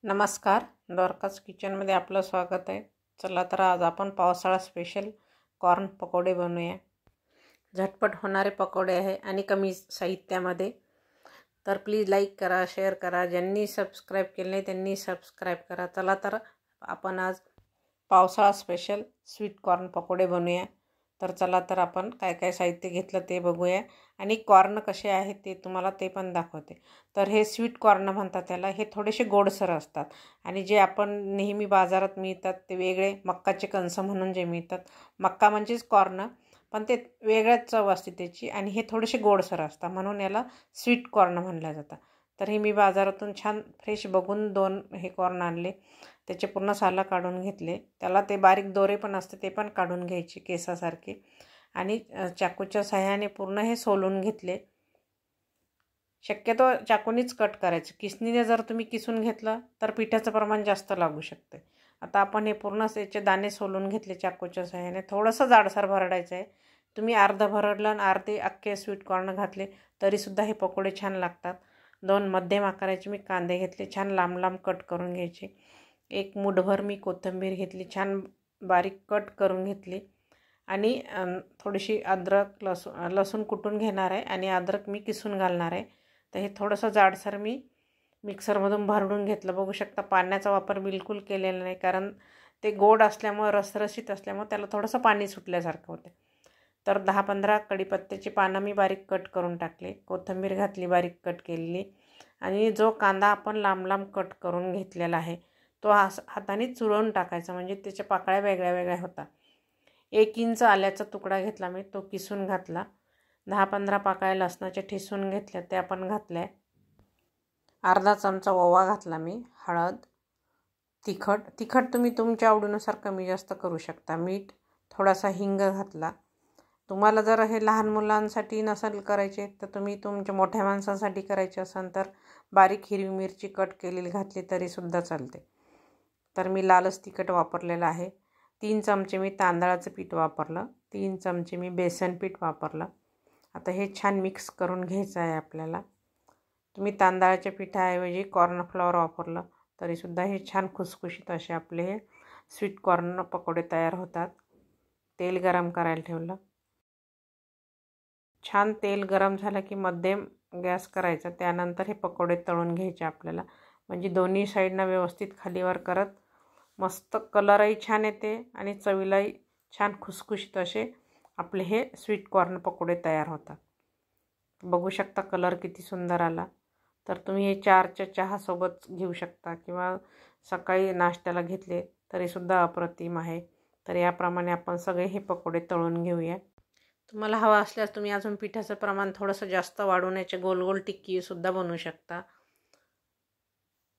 नमस्कार, द्वारकाज किचनमध्ये आपलं स्वागत आहे। चला तर आज आपण पावसाळा स्पेशल कॉर्न पकोडे बनवूया। झटपट होणारे पकोडे आहे आणि कमी साहित्यामध्ये। तर प्लीज लाईक करा, शेअर करा, ज्यांनी सबस्क्राईब केले नाही त्यांनी सबस्क्राईब करा। चला तर आपण आज पावसाळा स्पेशल स्वीट कॉर्न पकोडे बनवूया। तर चला तर आपण काय काय साहित्य घेतलं ते बघूया आणि कॉर्न कसे आहेत ते तुम्हाला ते पण दाखवते। तर हे स्वीट कॉर्न म्हणतात त्याला। हे थोडेसे गोडसर असतात आणि जे आपण नेहमी बाजारात मिळतात ते वेगळे मक्काचे कणस म्हणून जे मिळतात, मक्का म्हणजेच कॉर्न, पण ते वेगळ्याच चव असते त्याची आणि हे थोडेसे गोडसर असतात म्हणून याला स्वीट कॉर्न म्हणलं जातं। तर हे मी बाजारातून छान फ्रेश बघून 2 हे कॉर्न आणले, त्याचे पूर्ण सालं काढून घेतले। त्याला ते बारीक दोरे पण असते ते पण काढून घ्यायचे केसासारखे आणि चाकूच्या सहाय्याने पूर्ण हे सोलून घेतले। शक्यतो चाकूनीच कट करायचं, किसनीने जर तुम्ही किसून घेतलं तर पिठाचं प्रमाण जास्त लागू शकते। आता आपण हे पूर्ण याचे दाणे सोलून घेतले चाकूच्या सहाय्याने। थोडंसं जाडसर भरडायचं आहे। तुम्ही अर्ध भरडलं आणि अर्धे अख्खे स्वीट कॉर्न घातले तरीसुद्धा हे पकोडे छान लागतात। 2 मध्यम आकाराचे मी कांदे घेतले, छान लांब लांब कट करून घ्यायचे। 1 मूठभर मी कोथिंबीर घेतली, छान बारीक कट करून घेतली आणि थोडीशी अद्रक लसूण कुटून घेणार आहे आणि अद्रक मी किसून घालणार आहे। तर हे थोडंसं जाडसर मी मिक्सरमधून भरडून घेतलं। बघू शकता पाण्याचा वापर बिलकुल केलेला नाही, कारण ते गोड असल्यामुळे रसरशीत असल्यामुळे त्याला थोडंसं पाणी सुटल्यासारखं होते। तर 10-15 कढीपत्त्याची पानं मी बारीक कट करून टाकले, कोथिंबीर घातली बारीक कट केलेली आणि जो कांदा आपण लांब लांब कट करून घेतलेला आहे तो हाताने चुरवून टाकायचा, म्हणजे त्याच्या पाकळ्या वेगळ्या वेगळ्या होतात। 1 इंच आल्याचा तुकडा घेतला मी, तो किसून घातला। 10-15 पाकळ्या लसणाच्या ठिसून घेतल्या, त्या पण घातल्या। अर्धा चमचा ओवा घातला मी, हळद, तिखट तुम्ही तुमच्या आवडीनुसार कमी जास्त करू शकता, मीठ, थोडासा हिंग घातला। तुम्हाला जर हे लहान मुलांसाठी नसेल करायचे तर तुम्ही तुमच्या मोठ्या माणसांसाठी करायचे असेल तर बारीक हिरवी मिरची कट केलेली घातली तरीसुद्धा चालते। तर मी लालच तिखट वापरलेलं आहे। 3 चमचे मी तांदळाचं पीठ वापरलं, 3 चमचे मी बेसन पीठ वापरलं। आता हे छान मिक्स करून घ्यायचं आहे आपल्याला। तुम्ही तांदळाच्या पिठाऐवजी कॉर्नफ्लॉवर वापरलं तरीसुद्धा हे छान खुसखुशीत असे आपले हे स्वीट कॉर्न पकोडे तयार होतात। तेल गरम करायला ठेवलं, छान तेल गरम झालं की मध्यम गॅस करायचा। त्यानंतर हे पकोडे तळून घ्यायचे आपल्याला, म्हणजे दोन्ही साईडनं व्यवस्थित खालीवर करत मस्त कलरही छान येते आणि चवीलाही छान खुसखुशीत असे आपले हे स्वीट कॉर्न पकोडे तयार होतात। बघू शकता कलर किती सुंदर आला। तर तुम्ही हे 4च्या चहासोबत घेऊ शकता किंवा सकाळी नाश्त्याला घेतले तरीसुद्धा अप्रतिम आहे। तर याप्रमाणे आपण सगळे हे पकोडे तळून घेऊया। तुम्हाला हवा असल्यास तुम्ही अजून पिठाचं प्रमाण थोडंसं जास्त वाढवून याचे गोल गोल टिक्कीसुद्धा बनवू शकता।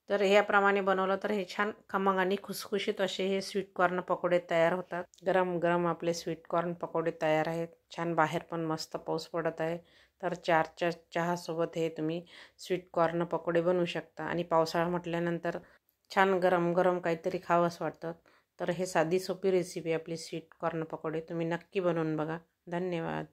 तर याप्रमाणे बनवलं तर हे छान खमंग आणि खुसखुशीत असे हे स्वीट कॉर्न पकोडे तयार होतात। गरम गरम आपले स्वीट कॉर्न पकोडे तयार आहेत। छान बाहेर पण मस्त पाऊस पडत आहे, तर 4च्या चहासोबत हे तुम्ही स्वीट कॉर्न पकोडे बनवू शकता। आणि पावसाळा म्हटल्यानंतर छान गरम गरम काहीतरी खावंसं वाटतं। तर हे साधी सोपी रेसिपी आपली स्वीट कॉर्न पकोडे तुम्ही नक्की बनवून बघा। धन्यवाद।